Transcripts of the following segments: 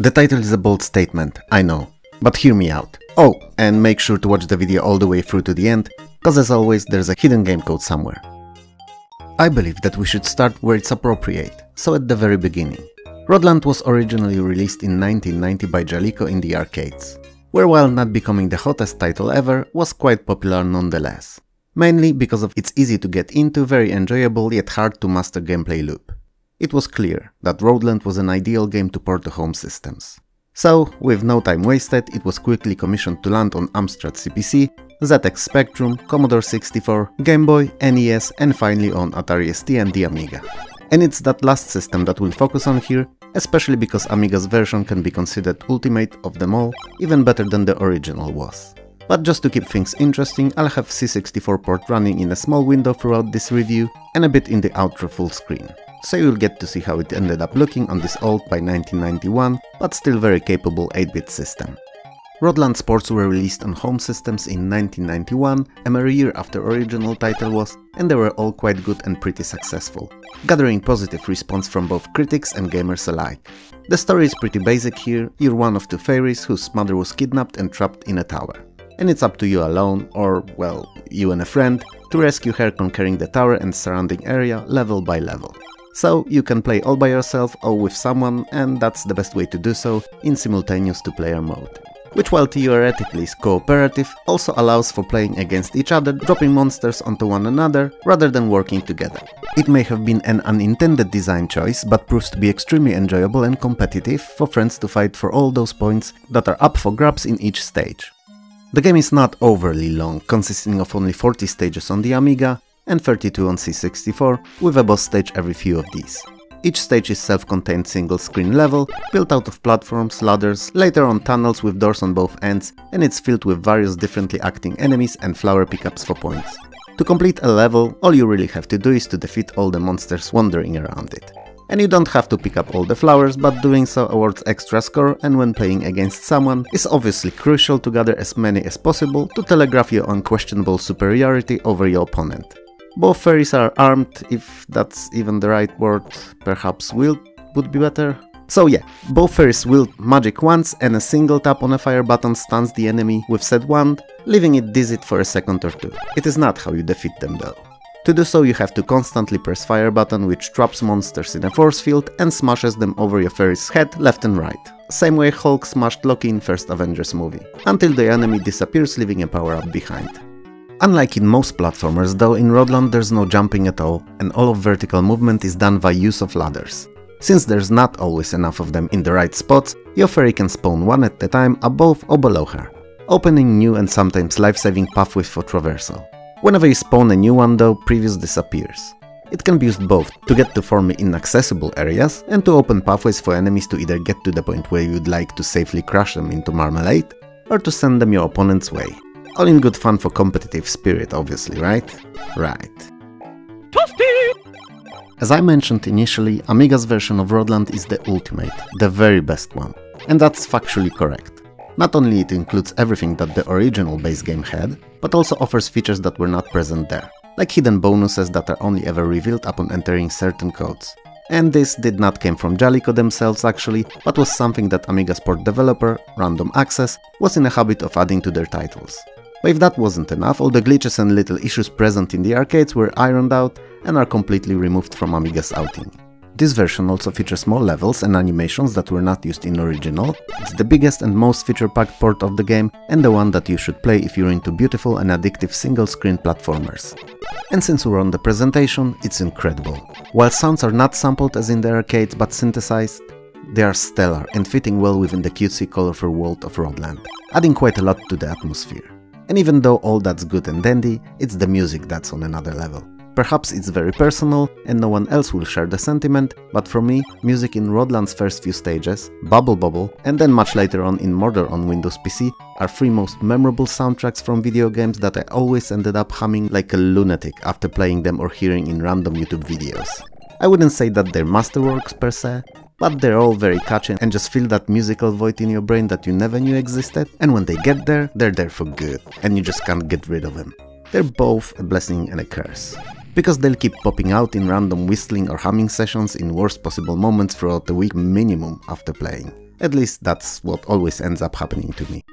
The title is a bold statement, I know, but hear me out. Oh, and make sure to watch the video all the way through to the end, cause as always there's a hidden game code somewhere. I believe that we should start where it's appropriate, so at the very beginning. Rodland was originally released in 1990 by Jalico in the arcades, where while not becoming the hottest title ever, was quite popular nonetheless. Mainly because of its easy to get into, very enjoyable yet hard to master gameplay loop. It was clear that Rodland was an ideal game to port to home systems. So, with no time wasted, it was quickly commissioned to land on Amstrad CPC, ZX Spectrum, Commodore 64, Game Boy, NES and finally on Atari ST and the Amiga. And it's that last system that we'll focus on here, especially because Amiga's version can be considered ultimate of them all, even better than the original was. But just to keep things interesting, I'll have C64 port running in a small window throughout this review and a bit in the outro full screen. So you'll get to see how it ended up looking on this old by 1991, but still very capable 8-bit system. Rodland's ports were released on home systems in 1991, a mere year after original title was, and they were all quite good and pretty successful, gathering positive response from both critics and gamers alike. The story is pretty basic here. You're one of two fairies whose mother was kidnapped and trapped in a tower. And it's up to you alone, or, well, you and a friend, to rescue her, conquering the tower and surrounding area level by level. So you can play all by yourself or with someone, and that's the best way to do so in simultaneous two-player mode. Which, while theoretically is cooperative, also allows for playing against each other, dropping monsters onto one another rather than working together. It may have been an unintended design choice, but proves to be extremely enjoyable and competitive for friends to fight for all those points that are up for grabs in each stage. The game is not overly long, consisting of only 40 stages on the Amiga and 32 on C64, with a boss stage every few of these. Each stage is self-contained single-screen level, built out of platforms, ladders, later on tunnels with doors on both ends, and it's filled with various differently acting enemies and flower pickups for points. To complete a level, all you really have to do is to defeat all the monsters wandering around it. And you don't have to pick up all the flowers, but doing so awards extra score, and when playing against someone, is obviously crucial to gather as many as possible to telegraph your unquestionable superiority over your opponent. Both fairies are armed, if that's even the right word, perhaps wield would be better. So yeah, both fairies wield magic wands, and a single tap on a fire button stuns the enemy with said wand, leaving it dizzied for a second or two. It is not how you defeat them though. To do so you have to constantly press fire button, which traps monsters in a force field and smashes them over your fairy's head left and right. Same way Hulk smashed Loki in first Avengers movie, until the enemy disappears leaving a power-up behind. Unlike in most platformers though, in Rodland there's no jumping at all, and all of vertical movement is done by use of ladders. Since there's not always enough of them in the right spots, your fairy can spawn one at a time above or below her, opening new and sometimes life-saving pathways for traversal. Whenever you spawn a new one though, previous disappears. It can be used both to get to formerly inaccessible areas and to open pathways for enemies to either get to the point where you'd like to safely crush them into marmalade, or to send them your opponent's way. All in good fun for competitive spirit, obviously, right? Right. Toasty! As I mentioned initially, Amiga's version of Rodland is the ultimate, the very best one. And that's factually correct. Not only it includes everything that the original base game had, but also offers features that were not present there, like hidden bonuses that are only ever revealed upon entering certain codes. And this did not come from Jalico themselves actually, but was something that Amiga's port developer, Random Access, was in a habit of adding to their titles. But if that wasn't enough, all the glitches and little issues present in the arcades were ironed out and are completely removed from Amiga's outing. This version also features more levels and animations that were not used in original. It's the biggest and most feature-packed port of the game, and the one that you should play if you're into beautiful and addictive single-screen platformers. And since we're on the presentation, it's incredible. While sounds are not sampled as in the arcades but synthesized, they are stellar and fitting well within the cutesy colorful world of Rodland, adding quite a lot to the atmosphere. And even though all that's good and dandy, it's the music that's on another level. Perhaps it's very personal and no one else will share the sentiment, but for me, music in Rodland's first few stages, Bubble Bobble, and then much later on in Murder on Windows PC, are three most memorable soundtracks from video games that I always ended up humming like a lunatic after playing them or hearing in random YouTube videos. I wouldn't say that they're masterworks per se, but they're all very catchy and just fill that musical void in your brain that you never knew existed, and when they get there, they're there for good, and you just can't get rid of them. They're both a blessing and a curse, because they'll keep popping out in random whistling or humming sessions in worst possible moments throughout the week minimum after playing. At least that's what always ends up happening to me.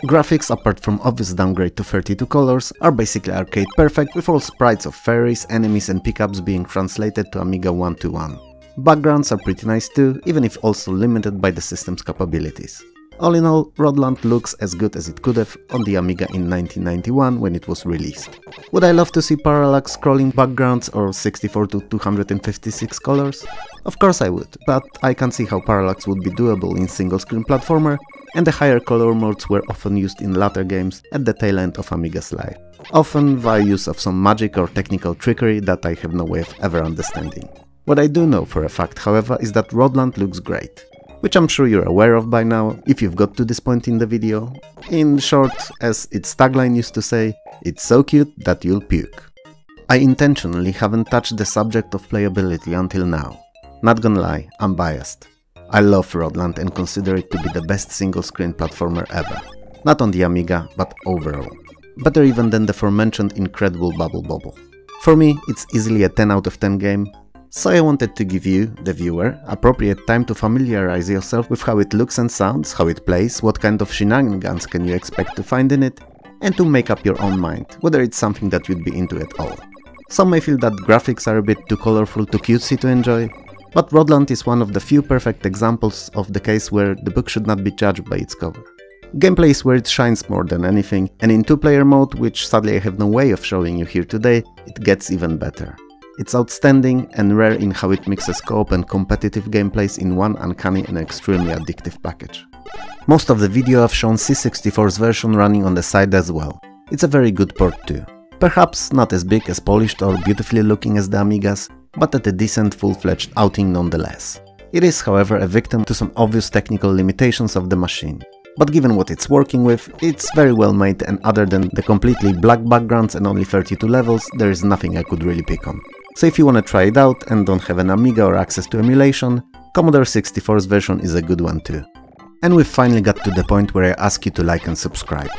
Graphics, apart from obvious downgrade to 32 colors, are basically arcade perfect, with all sprites of fairies, enemies and pickups being translated to Amiga 1:1. Backgrounds are pretty nice too, even if also limited by the system's capabilities. All in all, Rodland looks as good as it could have on the Amiga in 1991 when it was released. Would I love to see parallax scrolling backgrounds or 64 to 256 colors? Of course I would, but I can see how parallax would be doable in single-screen platformer, and the higher color modes were often used in later games at the tail end of Amiga's life, often via use of some magic or technical trickery that I have no way of ever understanding. What I do know for a fact, however, is that Rodland looks great, which I'm sure you're aware of by now if you've got to this point in the video. In short, as its tagline used to say, it's so cute that you'll puke. I intentionally haven't touched the subject of playability until now. Not gonna lie, I'm biased. I love Rodland and consider it to be the best single-screen platformer ever. Not on the Amiga, but overall. Better even than the aforementioned incredible Bubble Bobble. For me, it's easily a 10 out of 10 game, so I wanted to give you, the viewer, appropriate time to familiarize yourself with how it looks and sounds, how it plays, what kind of shenanigans can you expect to find in it, and to make up your own mind, whether it's something that you'd be into at all. Some may feel that graphics are a bit too colorful, too cutesy to enjoy, but Rodland is one of the few perfect examples of the case where the book should not be judged by its cover. Gameplay is where it shines more than anything, and in 2-player mode, which sadly I have no way of showing you here today, it gets even better. It's outstanding and rare in how it mixes co-op and competitive gameplays in one uncanny and extremely addictive package. Most of the video I've shown C64's version running on the side as well. It's a very good port too. Perhaps not as big, as polished or beautifully looking as the Amigas, but at a decent full-fledged outing nonetheless. It is, however, a victim to some obvious technical limitations of the machine. But given what it's working with, it's very well made, and other than the completely black backgrounds and only 32 levels, there is nothing I could really pick on. So if you wanna try it out and don't have an Amiga or access to emulation, Commodore 64's version is a good one too. And we've finally got to the point where I ask you to like and subscribe.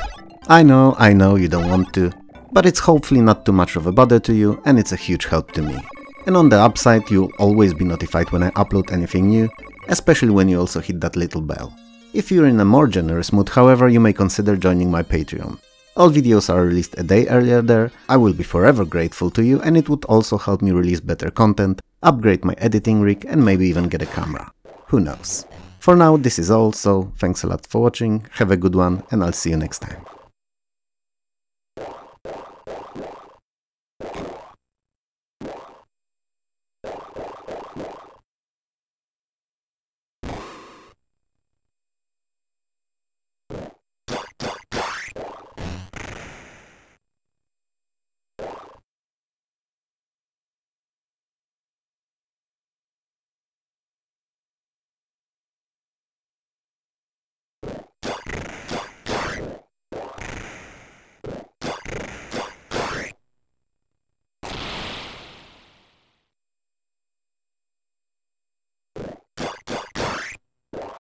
I know you don't want to, but it's hopefully not too much of a bother to you, and it's a huge help to me. And on the upside, you'll always be notified when I upload anything new, especially when you also hit that little bell. If you're in a more generous mood, however, you may consider joining my Patreon. All videos are released a day earlier there. I will be forever grateful to you, and it would also help me release better content, upgrade my editing rig, and maybe even get a camera. Who knows? For now, this is all, so thanks a lot for watching, have a good one, and I'll see you next time.